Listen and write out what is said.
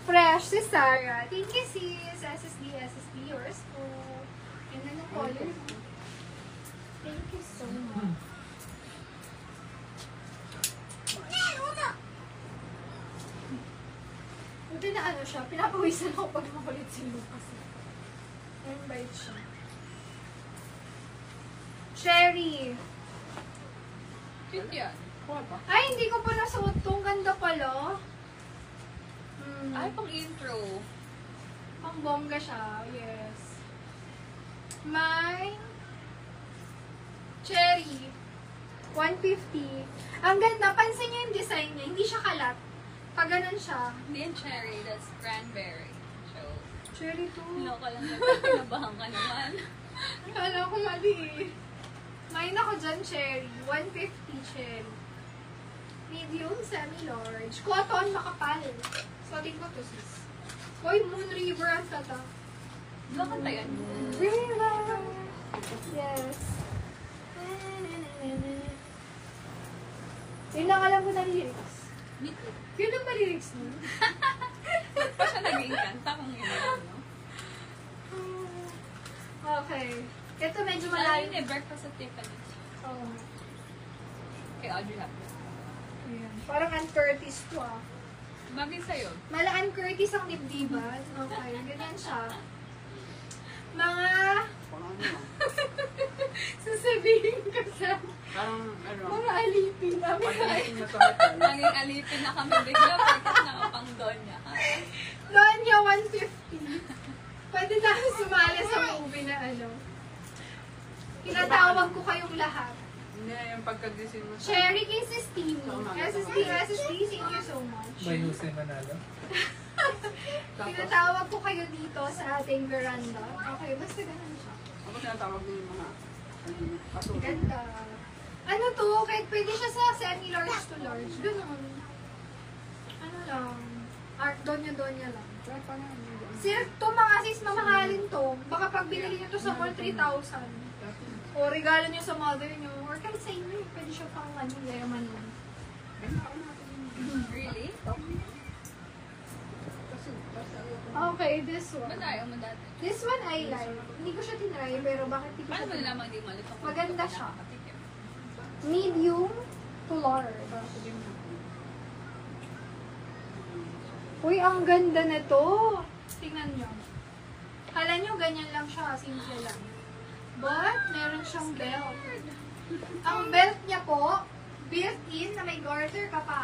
Fresh si Sarah. Thank you, sis. SSD, yours po. And then ang color mo. Thank you so much. Buti na ano siya, pinapawisan ako pag makulit si Lucas. Invite siya. Cherry. Cute yan. Ay, hindi ko pa nasuot tong ganda pala. Ay, pang intro. Ang bongga siya, yes. May cherry. 150. Ang ganda, pansin niyo yung design niya. Hindi siya kalat. Pag ganun siya. Hindi yan cherry, that's cranberry. So, Cherry to. loka lang natin. Pinabahan ka naman. Kala ko mali eh. Main ako dyan, cherry. 150 cherry. Medium, semi-large. Cotton, makapal. Suotin ko to, sis. Hoy, Moon River ang tata. Bakit tayo? River! Yes. Yun lang alam ko na lyrics. Me too. Yun lang ba lyrics nun? Ba't pa siya naging kanta kung yun lang, no? Okay. Ito medyo Malayo malayo. na breakfast at Tiffany's. Oh. Kay Audrey Hepburn. Ayan. Parang Ann Curtis to ah. Bagay sa'yo. Mala Ann Curtis ang dibdiban. Okay, ganyan siya. Mga... sasabihin ko sa Parang, ano, mga alipin namin. pag-ising na sa hotel. Naging alipin na kami bigla pagkat nakapang Donya. Donya 150. Pwede tayo sumali sa movie na ano. Tinatawag ko kayong lahat. Hindi, yung pagkagising mo sa... Cherry kay Sis Timmy. SSD, thank you so much. May Jose Manalo. Tinatawag ko kayo dito sa ating veranda. Okay, basta ganun siya. Ako tinatawag din yung mga... Patuloy. Ganda. Ano to? Kahit pwede siya sa semi-large to large. Ganun. Ano lang. Donya-donya lang. Kaya pa nga, hindi yan. Sir, to mga sis, mamahalin to. Baka pag binili nyo to sa mall, 3,000. O regalo nyo sa mother nyo. Or kahit sa inyo, pwede siya pang ano, yaman lang. Really? Okay, this one. Ba't ayaw mo dati? This one I like. Hindi ko siya tinry, pero bakit hindi ko Paano siya mo tinry? nalaman hindi malutong? Maganda siya. Medium to large. Uy, ang ganda nito. Tingnan nyo. Kala nyo ganyan lang siya, simple lang. But, meron siyang belt. Ang belt niya po, built-in na may garter ka pa.